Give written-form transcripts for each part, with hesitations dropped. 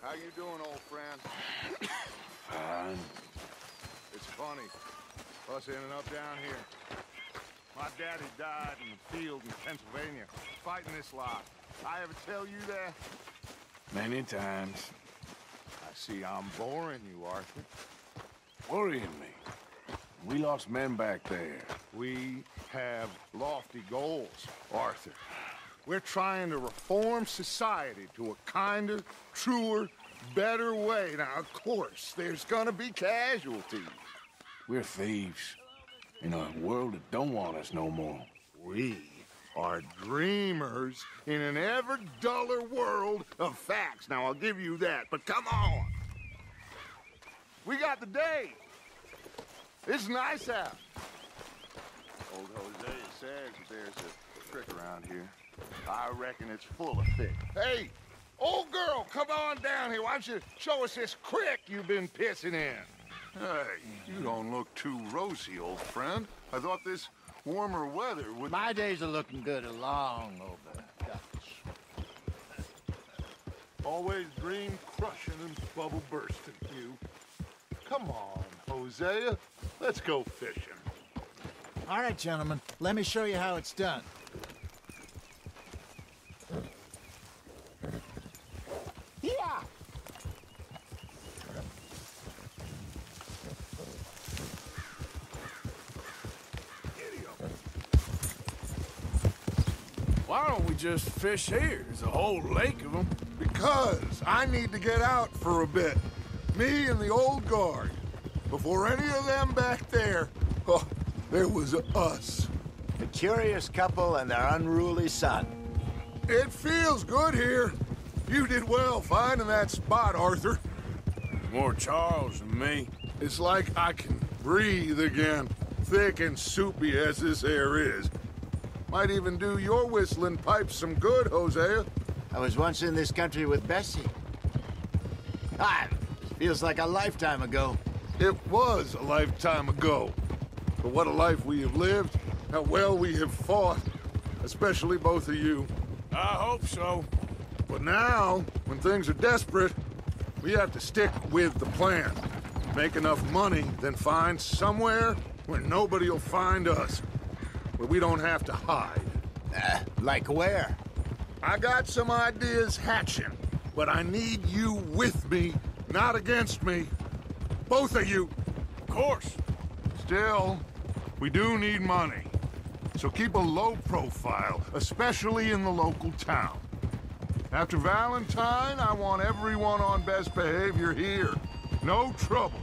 How you doing, old friend? Fine. It's funny, us ending up down here. My daddy died in the field in Pennsylvania, fighting this lot. I ever tell you that? Many times. I see I'm boring you, Arthur. Worrying me. We lost men back there. We have lofty goals, Arthur. We're trying to reform society to a kinder, truer, better way. Now, of course, there's gonna be casualties. We're thieves. In a world that don't want us no more. We are dreamers in an ever duller world of facts. Now, I'll give you that, but come on. We got the day. It's nice out. Old Hosea says that there's a trick around here. I reckon it's full of fish. Hey, old girl, come on down here. Why don't you show us this crick you've been pissing in? Hey, you don't look too rosy, old friend. I thought this warmer weather would... My days are looking good along over, Dutch. Always dream crushing and bubble bursting, you. Come on, Hosea. Let's go fishing. All right, gentlemen. Let me show you how it's done. Yeah. Why don't we just fish here? There's a whole lake of them. Because I need to get out for a bit. Me and the old guard. Before any of them back there, oh, there was us. A curious couple and their unruly son. It feels good here. You did well finding that spot, Arthur. More Charles than me. It's like I can breathe again, thick and soupy as this air is. Might even do your whistling pipes some good, Hosea. I was once in this country with Bessie. Feels like a lifetime ago. It was a lifetime ago. But what a life we have lived, how well we have fought, especially both of you. I hope so. But now, when things are desperate, we have to stick with the plan. Make enough money, then find somewhere where nobody will find us. Where we don't have to hide. Like where? I got some ideas hatching, but I need you with me, not against me. Both of you. Of course. Still, we do need money. So keep a low profile, especially in the local town. After Valentine, I want everyone on best behavior here. No trouble.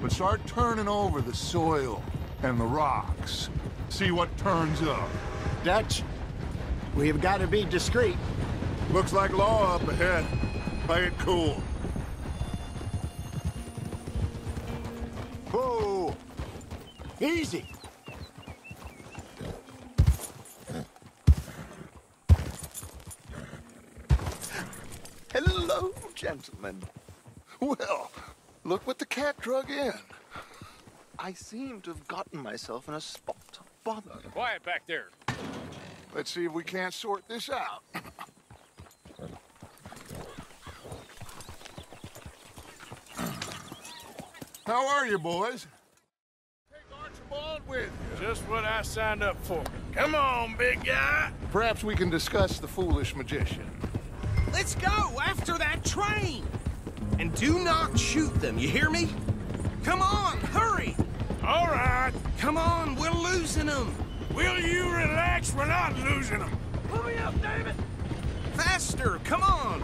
But start turning over the soil and the rocks. See what turns up. Dutch, we've got to be discreet. Looks like law up ahead. Play it cool. Whoa! Easy! Hello, gentlemen. Well, look what the cat drug in. I seem to have gotten myself in a spot of bother. Quiet back there. Let's see if we can't sort this out. How are you, boys? Take Archibald with you. Just what I signed up for. Come on, big guy. Perhaps we can discuss the foolish magician. Let's go after that train! And do not shoot them, you hear me? Come on, hurry! All right. Come on, we're losing them! Will you relax? We're not losing them. Hurry up, David! Faster, come on!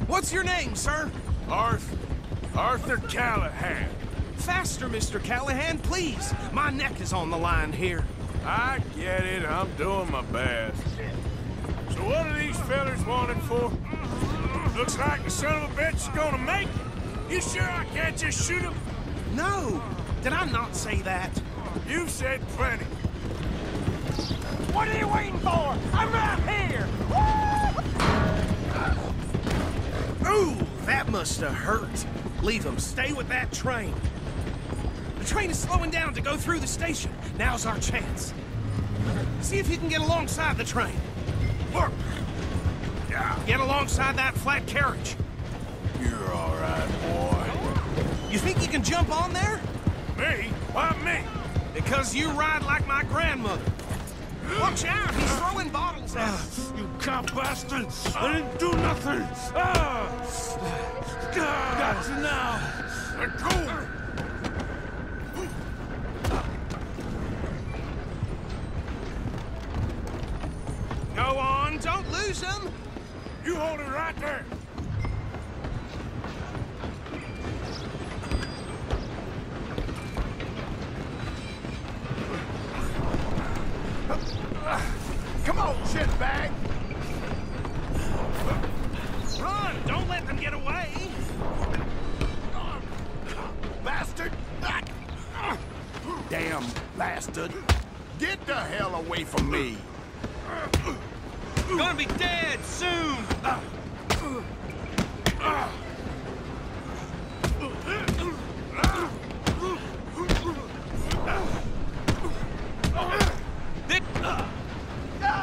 What's your name, sir? Arthur Callahan. Faster, Mr. Callahan, please! My neck is on the line here. I get it. I'm doing my best. So what are these fellas wanted for? Looks like the son of a bitch is gonna make it. You sure I can't just shoot him? No! Did I not say that? You've said plenty. What are you waiting for? I'm right here! Ooh, that must have hurt. Leave them. Stay with that train. The train is slowing down to go through the station. Now's our chance. See if you can get alongside the train. Look! Get alongside that flat carriage. You're all right, boy. You think you can jump on there? Me? Why me? Because you ride like my grandmother. Watch out, he's throwing bottles at us. You cop bastard! I didn't do nothing! Got you now! Let go! Go on, don't lose him. You hold it right there! Come on, shitbag! Run, don't let them get away. Bastard! Damn bastard! Get the hell away from me! Gonna be dead soon.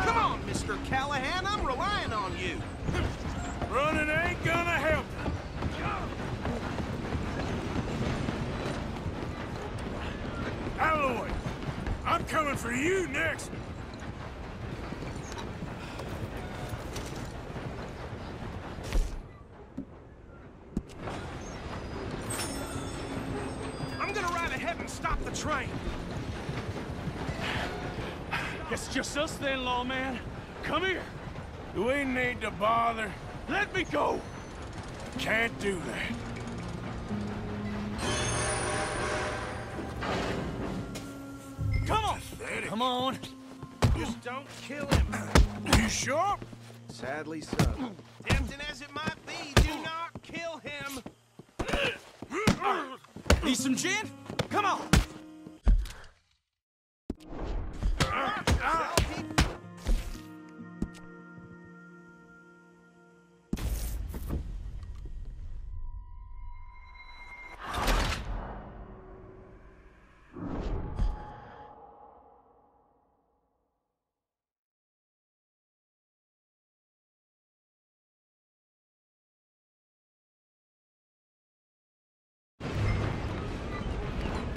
Come on, Mr. Callahan, I'm relying on you. Running ain't gonna help. Alloy, I'm coming for you next. I'm gonna ride ahead and stop the train. It's just us then, lawman. Come here. Do we need to bother? Let me go. Can't do that. Come on. Pathetic. Come on. Just don't kill him. You sure? Sadly so. Tempting as it might be, do not kill him. Need some gin? Come on.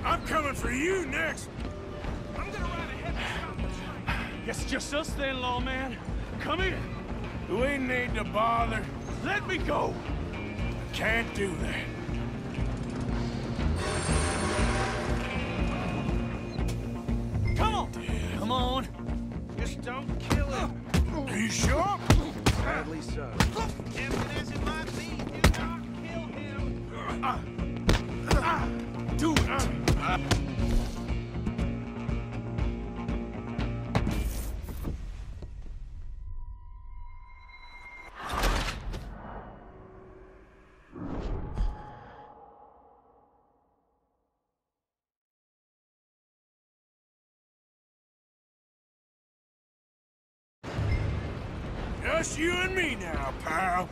I'm coming for you next. I'm gonna ride ahead and stop the train. It's just us then, lawman. Come here. Do we need to bother? Let me go. Can't do that. Come on. Come on. Just don't kill him. Are you sure? Sadly so. Tempting as it might be, do not kill him. Do it. Just you and me now, pal.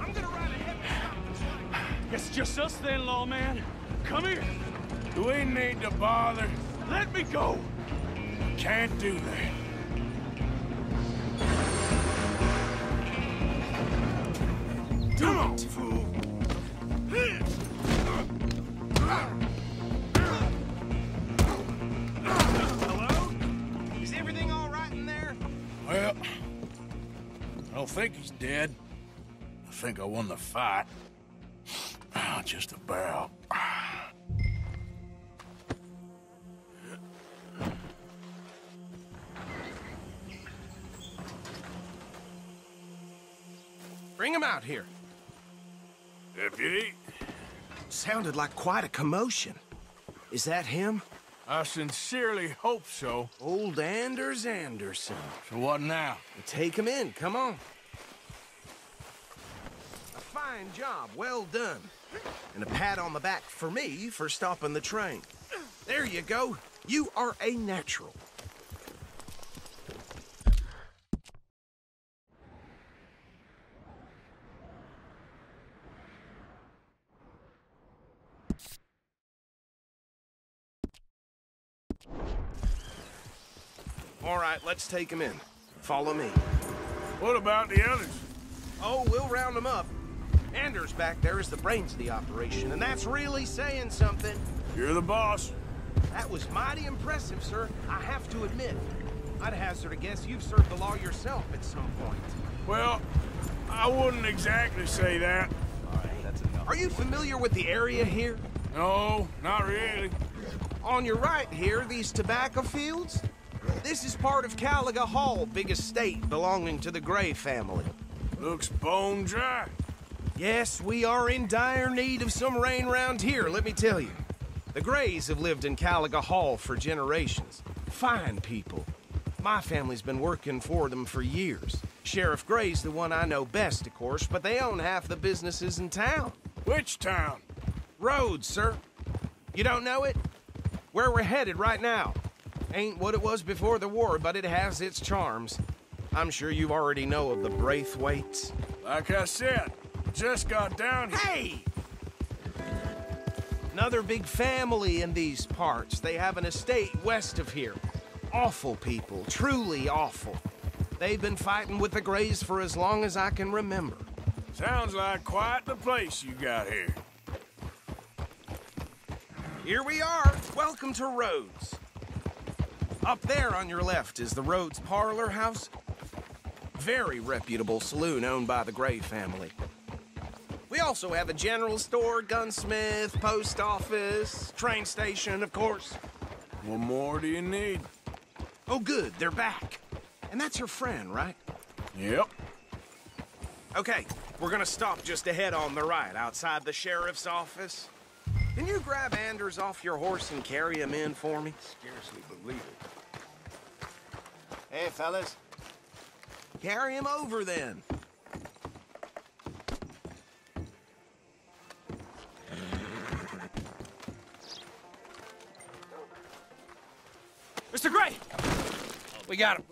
I'm gonna ride ahead and stop the train. It's just us then, lawman. Come here. Do we need to bother? Let me go. Can't do that. Come on, fool. Hello? Is everything all right in there? Well, I don't think he's dead. I think I won the fight. Just about. Bring him out here. Deputy, Sounded like quite a commotion. Is that him? I sincerely hope so. Old Anders Anderson. So what now? Take him in, come on. A fine job, well done. And a pat on the back for me for stopping the train. There you go. You are a natural. All right, let's take him in. Follow me. What about the others? Oh, we'll round them up. Anders back there is the brains of the operation, and that's really saying something. You're the boss. That was mighty impressive, sir. I have to admit. I'd hazard a guess you've served the law yourself at some point. Well, I wouldn't exactly say that. All right, that's enough. Are you familiar with the area here? No, not really. On your right here, these tobacco fields? This is part of Caliga Hall, big estate belonging to the Gray family. Looks bone dry. Yes, we are in dire need of some rain round here, let me tell you. The Grays have lived in Caliga Hall for generations. Fine people. My family's been working for them for years. Sheriff Gray's the one I know best, of course, but they own half the businesses in town. Which town? Rhodes, sir. You don't know it? Where we're headed right now. Ain't what it was before the war, but it has its charms. I'm sure you already know of the Braithwaites. Like I said, just got down here. Hey! Another big family in these parts. They have an estate west of here. Awful people, truly awful. They've been fighting with the Grays for as long as I can remember. Sounds like quite the place you got here. Here we are. Welcome to Rhodes. Up there on your left is the Rhodes Parlor House. Very reputable saloon owned by the Gray family. We also have a general store, gunsmith, post office, train station, of course. What more do you need? Oh, good, they're back. And that's your friend, right? Yep. Okay, we're gonna stop just ahead on the right, outside the sheriff's office. Can you grab Anders off your horse and carry him in for me? Scarcely believe it. Hey, fellas. Carry him over, then. Mr. Gray! We got him.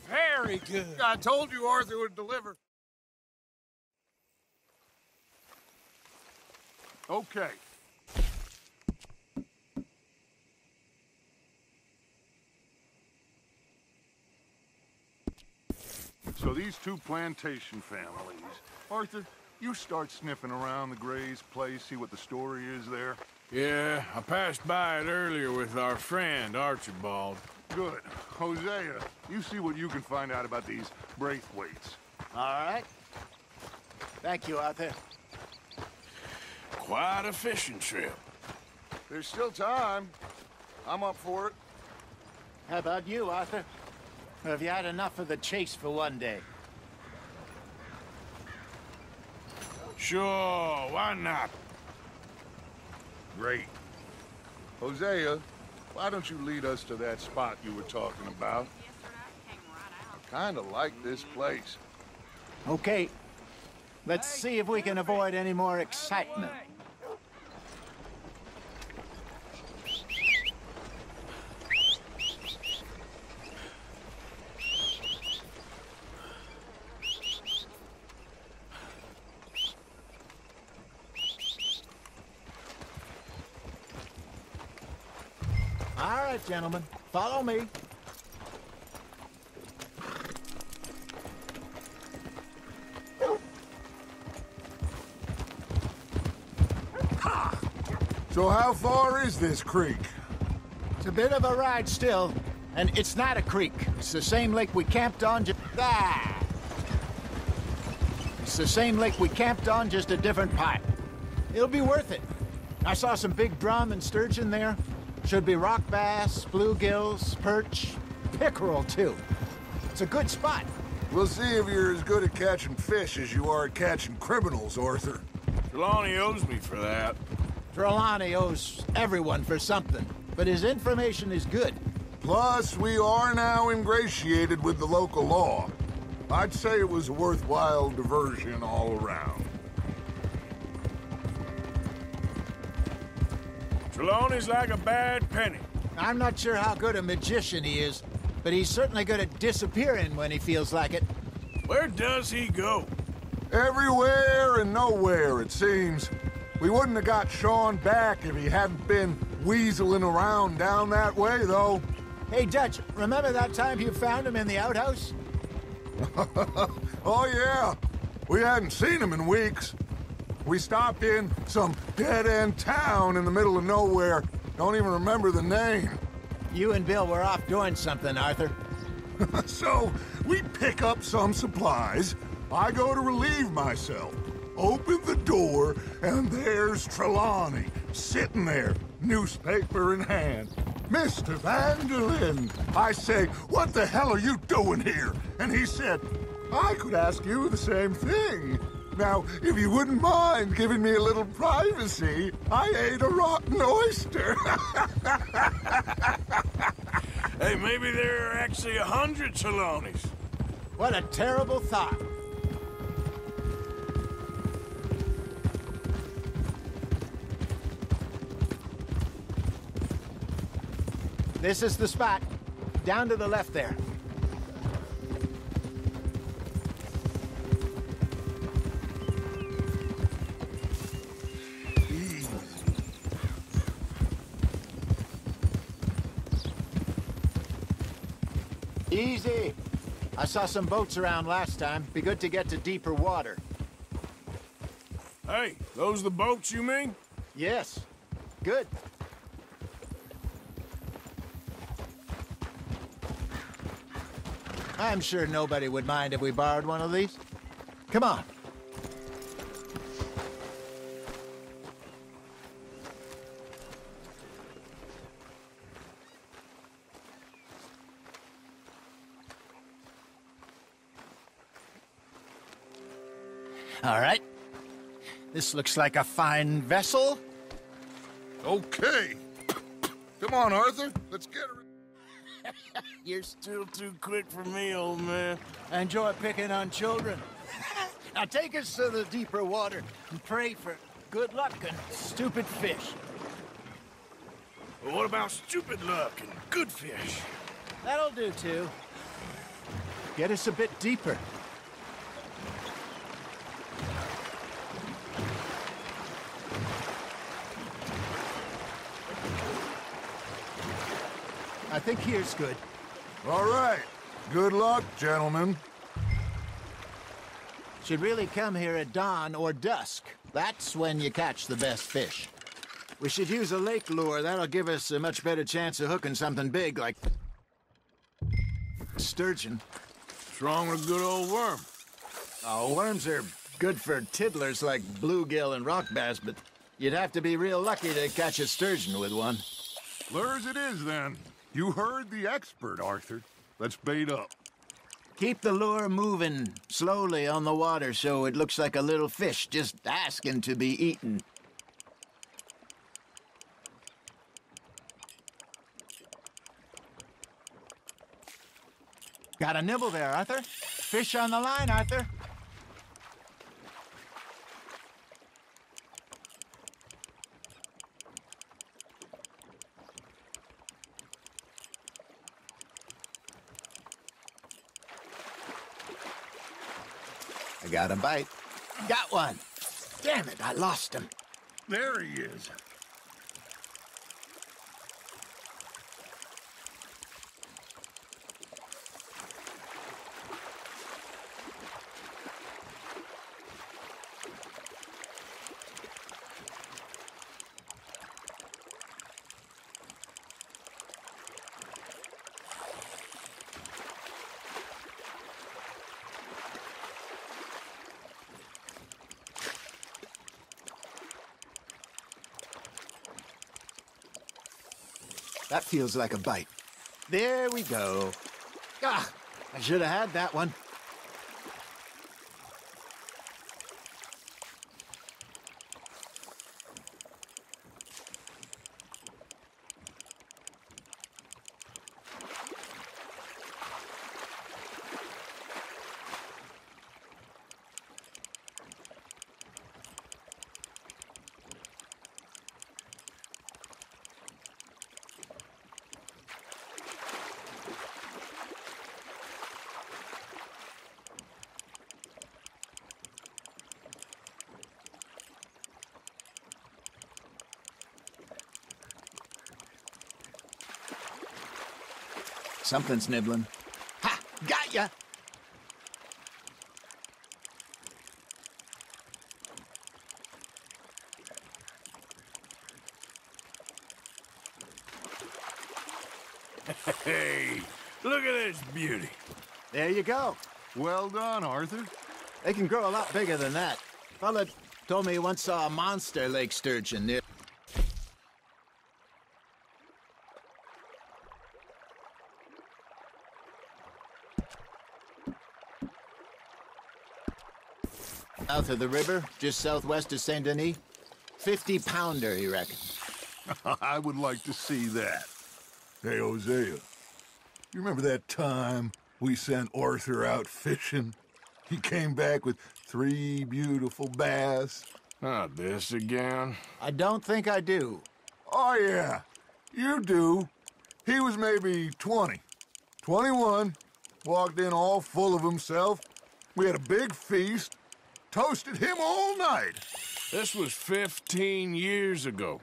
Very good. I told you Arthur would deliver. Okay. So these two plantation families. Arthur, you start sniffing around the Gray's place, see what the story is there. Yeah, I passed by it earlier with our friend, Archibald. Good. Hosea, you see what you can find out about these Braithwaites. All right. Thank you, Arthur. Quite a fishing trip. There's still time. I'm up for it. How about you, Arthur? Or have you had enough of the chase for one day? Sure, why not? Great. Hosea, why don't you lead us to that spot you were talking about? I kind of like this place. Okay. Let's see if we can avoid any more excitement. All right, gentlemen, follow me. So how far is this creek? It's a bit of a ride still, and it's not a creek. It's the same lake we camped on It's the same lake we camped on, just a different part. It'll be worth it. I saw some big drum and sturgeon there. Should be rock bass, bluegills, perch, pickerel, too. It's a good spot. We'll see if you're as good at catching fish as you are at catching criminals, Arthur. Trelawney owes me for that. Trelawney owes everyone for something, but his information is good. Plus, we are now ingratiated with the local law. I'd say it was a worthwhile diversion all around. Trelawney's like a bad penny. I'm not sure how good a magician he is, but he's certainly good at disappearing when he feels like it. Where does he go? Everywhere and nowhere, it seems. We wouldn't have got Sean back if he hadn't been weaseling around down that way, though. Hey, Dutch, remember that time you found him in the outhouse? Oh, yeah. We hadn't seen him in weeks. We stopped in some dead-end town in the middle of nowhere. Don't even remember the name. You and Bill were off doing something, Arthur. So, we pick up some supplies. I go to relieve myself. Open the door, and there's Trelawney, sitting there, newspaper in hand. Mr. Vanderlyn. I say, what the hell are you doing here? And he said, I could ask you the same thing. Now, if you wouldn't mind giving me a little privacy, I ate a rotten oyster. Hey, maybe there are actually 100 Trelawneys. What a terrible thought. This is the spot. Down to the left there. Easy. I saw some boats around last time. Be good to get to deeper water. Hey, those the boats you mean? Yes. Good. I'm sure nobody would mind if we borrowed one of these. Come on. All right. This looks like a fine vessel. Okay. Come on, Arthur. Let's get her. You're still too quick for me, old man. I enjoy picking on children. Now take us to the deeper water and pray for good luck and stupid fish. Well, what about stupid luck and good fish? That'll do, too. Get us a bit deeper. I think here's good. All right. Good luck, gentlemen. Should really come here at dawn or dusk. That's when you catch the best fish. We should use a lake lure. That'll give us a much better chance of hooking something big like sturgeon. What's wrong with a good old worm? Oh, worms are good for tiddlers like bluegill and rock bass, but you'd have to be real lucky to catch a sturgeon with one. Lures it is, then. You heard the expert, Arthur. Let's bait up. Keep the lure moving slowly on the water so it looks like a little fish just asking to be eaten. Got a nibble there, Arthur. Fish on the line, Arthur. I got a bite. Got one. Damn it, I lost him. There he is. That feels like a bite. There we go. Ah, I should have had that one. Something's nibbling. Ha! Got ya! Hey, look at this beauty. There you go. Well done, Arthur. They can grow a lot bigger than that. Fella told me he once saw a monster lake sturgeon near. South of the river, just southwest of Saint Denis. 50-pounder, he reckons. I would like to see that. Hey, Hosea, you remember that time we sent Arthur out fishing? He came back with 3 beautiful bass. Not this again. I don't think I do. Oh, yeah, you do. He was maybe 20, 21, walked in all full of himself. We had a big feast, toasted him all night. This was 15 years ago.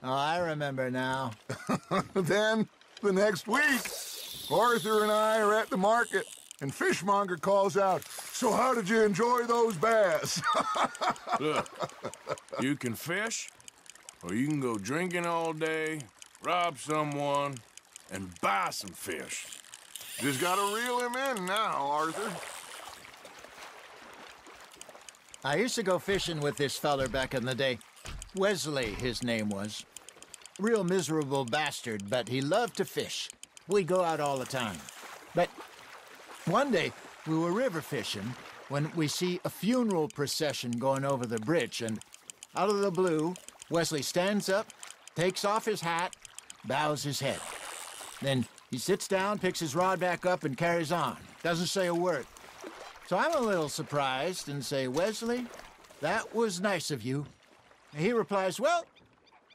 Oh, I remember now. Then, the next week, Arthur and I are at the market, and Fishmonger calls out, "So how did you enjoy those bass?" Look, you can fish, or you can go drinking all day, rob someone, and buy some fish. Just gotta reel him in now, Arthur. I used to go fishing with this feller back in the day. Wesley, his name was. Real miserable bastard, but he loved to fish. We'd go out all the time. But one day, we were river fishing when we see a funeral procession going over the bridge, and out of the blue, Wesley stands up, takes off his hat, bows his head. Then he sits down, picks his rod back up, and carries on. Doesn't say a word. So I'm a little surprised and say, "Wesley, that was nice of you." And he replies, "Well,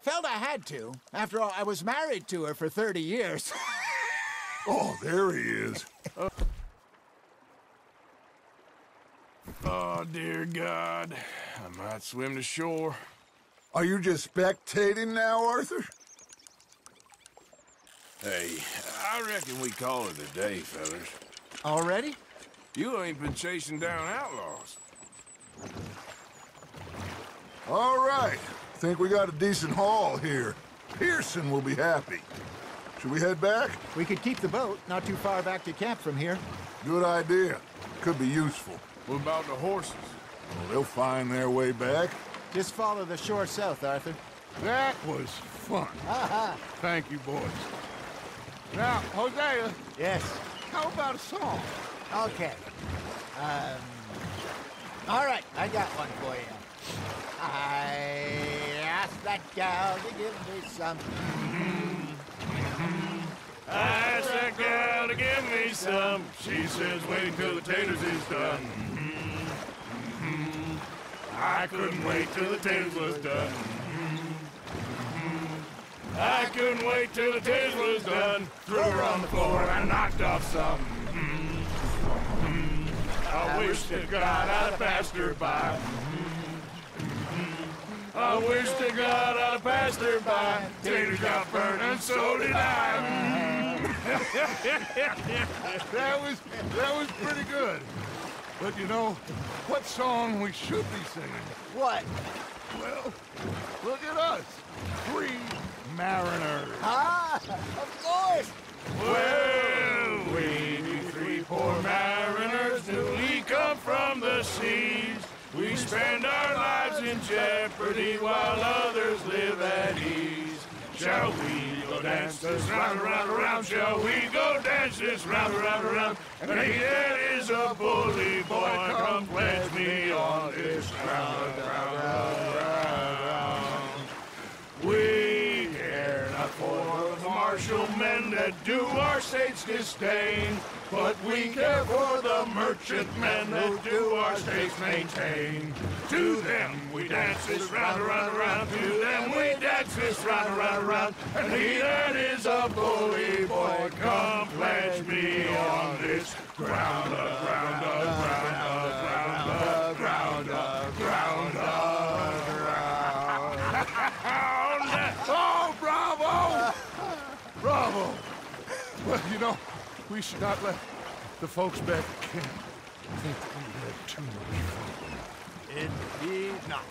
felt I had to. After all, I was married to her for 30 years. Oh, there he is. Oh, dear God. I might swim to shore. Are you just spectating now, Arthur? Hey, I reckon we call it a day, fellas. Already? You ain't been chasing down outlaws. All right. Think we got a decent haul here. Pearson will be happy. Should we head back? We could keep the boat not too far back to camp from here. Good idea. Could be useful. What about the horses? Well, they'll find their way back. Just follow the shore south, Arthur. That was fun. Thank you, boys. Now, Hosea, Yes. how about a song? Okay. All right, I got one for you. I asked that gal to give me some. I asked that gal to give me some. She says wait till the taters is done. I couldn't wait till the taters was done. I couldn't wait till the taters was done. Threw her on the floor and knocked off some. I wish to God I'd passed her by. I wish to God I'd passed her by. Taters got burned and so did I. That was pretty good. But you know, what song we should be singing? What? Well, look at us. 3 mariners. Ah, of course. Well, we be 3 poor mariners newly come from the seas. We spend our lives in jeopardy while others live at ease. Shall we go dance this round, around, around? Shall we go dance this round, around, around? And he that is a bully boy, come pledge me on this round, round, round, round. We care not for the martial men that do our state's disdain, but we care for the merchantmen that do our states maintain. To them we dance this round, around, around. To them we dance this round, around, around. And he that is a bully boy, come pledge me on this ground up, ground up, ground up, ground up, ground up, ground up, ground. Oh, bravo! Bravo! Well, you know, we should not let the folks back at camp think that we had too much fun. Indeed not.